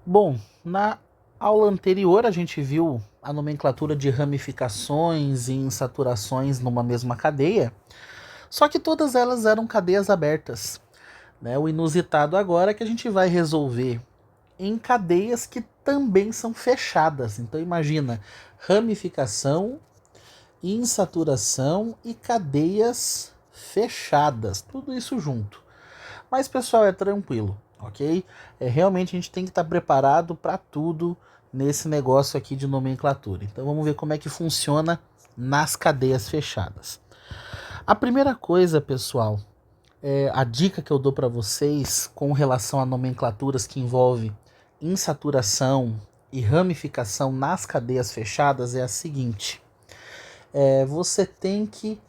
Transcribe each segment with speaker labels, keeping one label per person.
Speaker 1: Bom, na aula anterior a gente viu a nomenclatura de ramificações e insaturações numa mesma cadeia, só que todas elas eram cadeias abertas, né? O inusitado agora é que a gente vai resolver em cadeias que também são fechadas. Então imagina, ramificação, insaturação e cadeias fechadas, tudo isso junto. Mas pessoal, é tranquilo, ok? Realmente a gente tem que estar preparado para tudo nesse negócio aqui de nomenclatura. Então vamos ver como é que funciona nas cadeias fechadas. A primeira coisa, pessoal, a dica que eu dou para vocês com relação a nomenclaturas que envolvem insaturação e ramificação nas cadeias fechadas é a seguinte: você tem que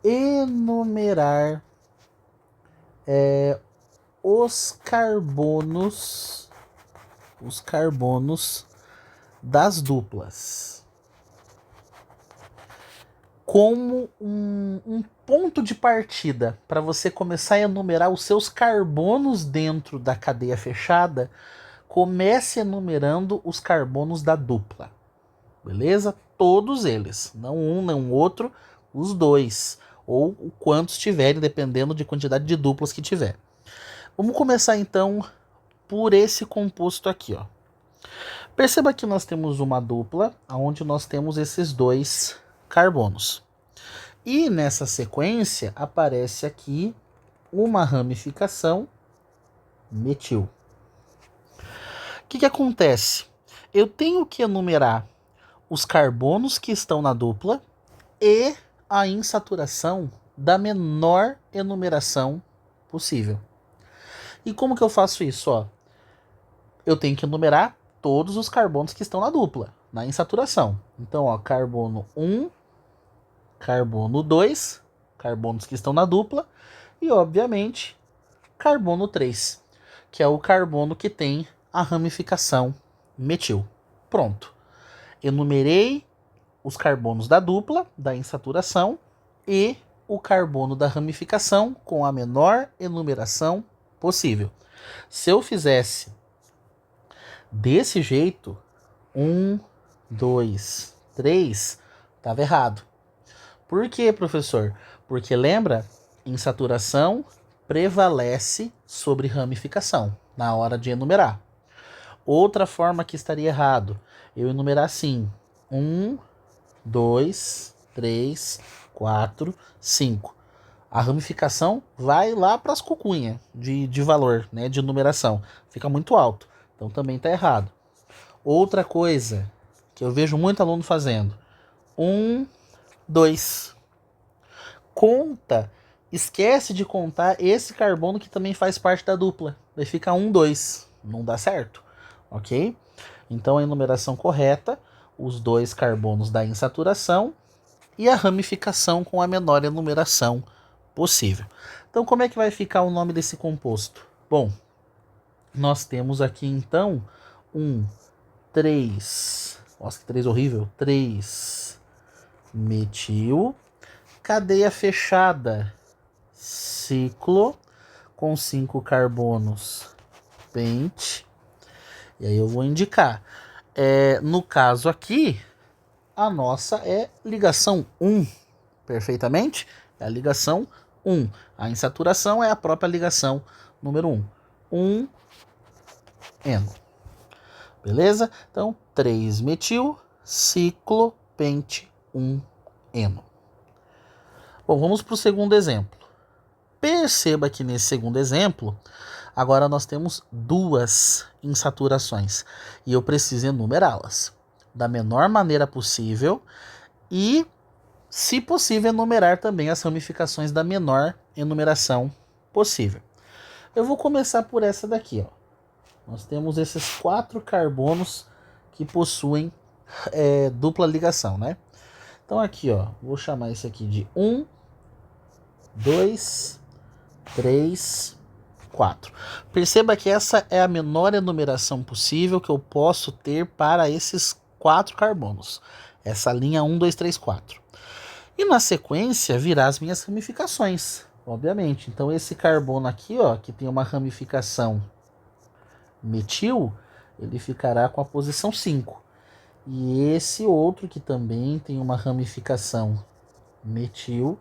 Speaker 1: enumerar os carbonos das duplas como um ponto de partida para você começar a enumerar os seus carbonos dentro da cadeia fechada. Comece enumerando os carbonos da dupla, beleza? Todos eles, não um, não outro, os dois, ou quantos tiverem, dependendo de quantidade de duplas que tiver. Vamos começar então por esse composto aqui, ó. Perceba que nós temos uma dupla, onde nós temos esses dois carbonos. E nessa sequência aparece aqui uma ramificação metil. O que acontece? Eu tenho que enumerar os carbonos que estão na dupla e a insaturação da menor enumeração possível. E como que eu faço isso? Ó, eu tenho que enumerar todos os carbonos que estão na dupla, na insaturação. Então, ó, carbono 1, carbono 2, carbonos que estão na dupla, e obviamente carbono 3, que é o carbono que tem a ramificação metil. Pronto. Enumerei os carbonos da dupla, da insaturação, e o carbono da ramificação com a menor enumeração possível. Se eu fizesse desse jeito, 1, 2, 3, estava errado. Por quê, professor? Porque lembra, insaturação prevalece sobre ramificação na hora de enumerar. Outra forma que estaria errado, eu enumerar assim: 1, 2, 3, 4, 5. A ramificação vai lá para as cucunhas de valor, né, de numeração. Fica muito alto. Então também está errado. Outra coisa que eu vejo muito aluno fazendo: 1, 2. Conta, esquece de contar esse carbono que também faz parte da dupla. Daí fica 1, 2. Não dá certo, ok? Então a enumeração correta, os dois carbonos da insaturação e a ramificação com a menor enumeração possível. Então como é que vai ficar o nome desse composto? Bom, nós temos aqui então 3. Nossa, que 3 horrível. 3 metil, cadeia fechada, ciclo, com 5 carbonos, pente. E aí eu vou indicar. No caso aqui, a nossa é ligação 1, perfeitamente. É a ligação 1. A insaturação é a própria ligação número 1. 1N. Beleza? Então, 3-metil, ciclo, pente, 1Eno. Bom, vamos para o segundo exemplo. Perceba que nesse segundo exemplo, agora nós temos duas insaturações e eu preciso enumerá-las da menor maneira possível e, se possível, enumerar também as ramificações da menor enumeração possível. Eu vou começar por essa daqui, ó. Nós temos esses 4 carbonos que possuem dupla ligação, né? Então aqui, ó, vou chamar isso aqui de 1, 2, 3, 4. Perceba que essa é a menor enumeração possível que eu posso ter para esses 4 carbonos. Essa linha 1, 2, 3, 4. E na sequência virá as minhas ramificações, obviamente. Então esse carbono aqui, ó, que tem uma ramificação metil, ele ficará com a posição 5. E esse outro que também tem uma ramificação metil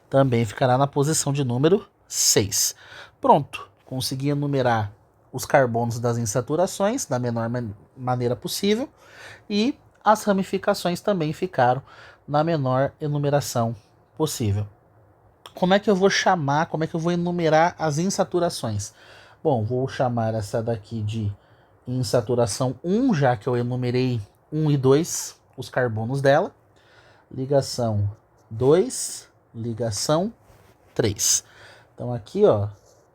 Speaker 1: também ficará na posição de número 6. Pronto, consegui enumerar os carbonos das insaturações da menor maneira possível e as ramificações também ficaram na menor enumeração possível. Como é que eu vou chamar, como é que eu vou enumerar as insaturações? Bom, vou chamar essa daqui de insaturação 1, já que eu enumerei 1 e 2, os carbonos dela. Ligação 2, ligação 3. Então aqui, ó,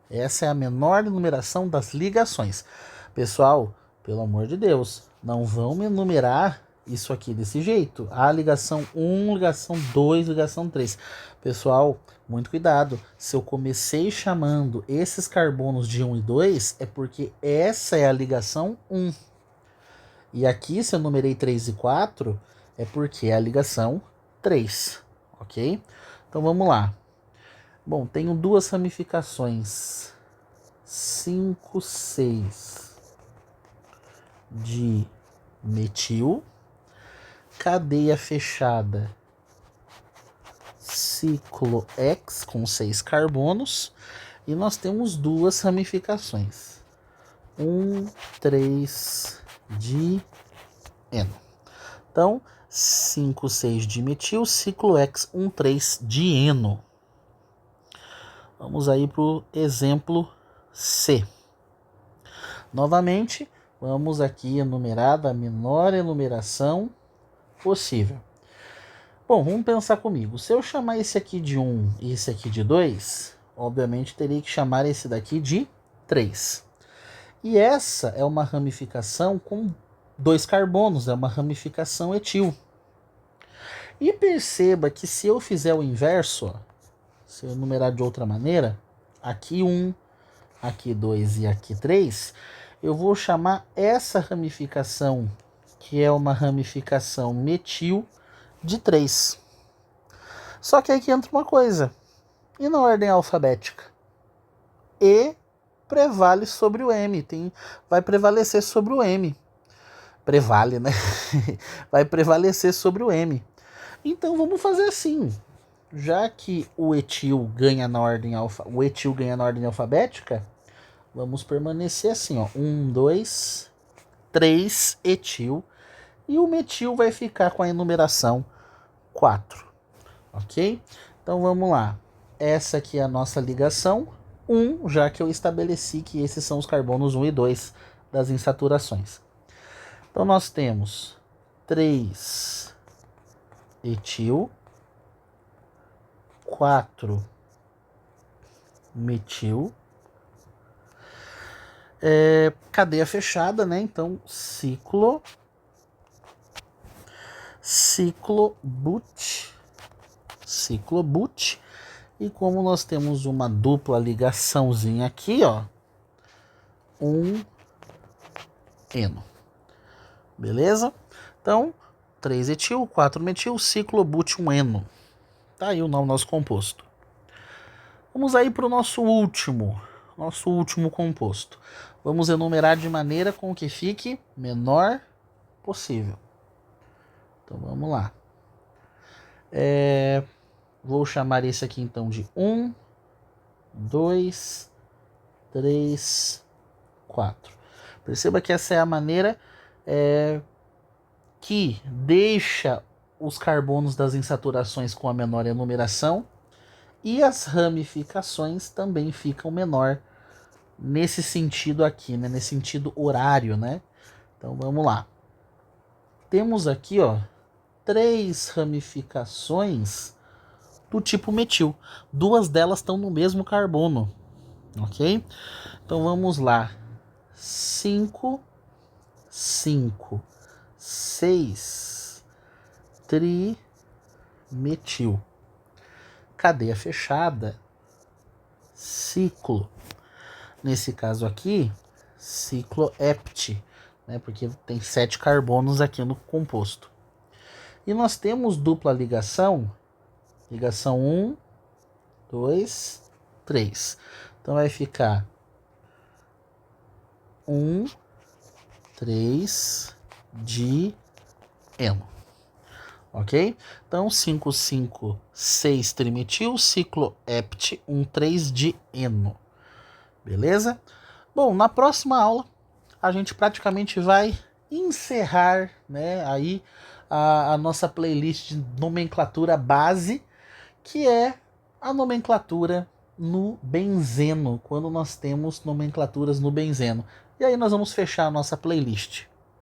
Speaker 1: essa é a menor numeração das ligações. Pessoal, pelo amor de Deus, não vão me enumerar isso aqui desse jeito. A ligação 1, ligação 2, ligação 3. Pessoal, muito cuidado. Se eu comecei chamando esses carbonos de 1 e 2, é porque essa é a ligação 1. E aqui, se eu numerei 3 e 4, é porque é a ligação 3, ok? Então vamos lá. Bom, tenho duas ramificações. 5, 6 de metil. Cadeia fechada. Ciclo X com 6 carbonos. E nós temos duas ramificações. 1, 3 de eno. Então, 5, 6 de metil, ciclo X, 1, 3 de eno. Vamos aí para o exemplo C. Novamente, vamos aqui enumerar da menor enumeração possível. Bom, vamos pensar comigo. Se eu chamar esse aqui de 1 e esse aqui de 2, obviamente teria que chamar esse daqui de 3. E essa é uma ramificação com 2 carbonos, é uma ramificação etil. E perceba que se eu fizer o inverso, ó, se eu numerar de outra maneira, aqui 1, aqui 2 e aqui 3, eu vou chamar essa ramificação, que é uma ramificação metil, de 3. Só que aí que entra uma coisa. E na ordem alfabética? E prevale sobre o M. Vai prevalecer sobre o M. Prevale, né? Vai prevalecer sobre o M. Então vamos fazer assim. Já que o etil ganha na ordem alfabética, vamos permanecer assim, ó. 1, 2, 3 etil. E o metil vai ficar com a enumeração 4. Ok? Então vamos lá. Essa aqui é a nossa ligação 1, já que eu estabeleci que esses são os carbonos 1 e 2 das insaturações. Então nós temos 3 etil, 4 metil, cadeia fechada, né? Então ciclobut. E como nós temos uma dupla ligaçãozinha aqui, ó, 1 eno. Beleza? Então, 3 etil, 4 metil, ciclobut 1 eno. Tá aí o nome do nosso composto. Vamos aí para o nosso último composto. Vamos enumerar de maneira com que fique menor possível. Então vamos lá. Vou chamar esse aqui então de 1, 2, 3, 4. Perceba que essa é a maneira que deixa os carbonos das insaturações com a menor enumeração e as ramificações também ficam menor nesse sentido aqui, né? Nesse sentido horário, né? Então vamos lá. Temos aqui, ó, 3 ramificações do tipo metil. 2 delas estão no mesmo carbono, ok? Então vamos lá. 5, 5, 6 trimetil. Cadeia fechada, ciclo. Nesse caso aqui, ciclo hept, né? Porque tem 7 carbonos aqui no composto. E nós temos dupla ligação, ligação 1, 2, 3. Então vai ficar 1 3 de eno. Ok? Então, 5,5,6-trimetil, ciclo hept 1,3 de eno. Beleza? Bom, na próxima aula, a gente praticamente vai encerrar, né, aí a nossa playlist de nomenclatura base, que é a nomenclatura no benzeno, quando nós temos nomenclaturas no benzeno. E aí nós vamos fechar a nossa playlist.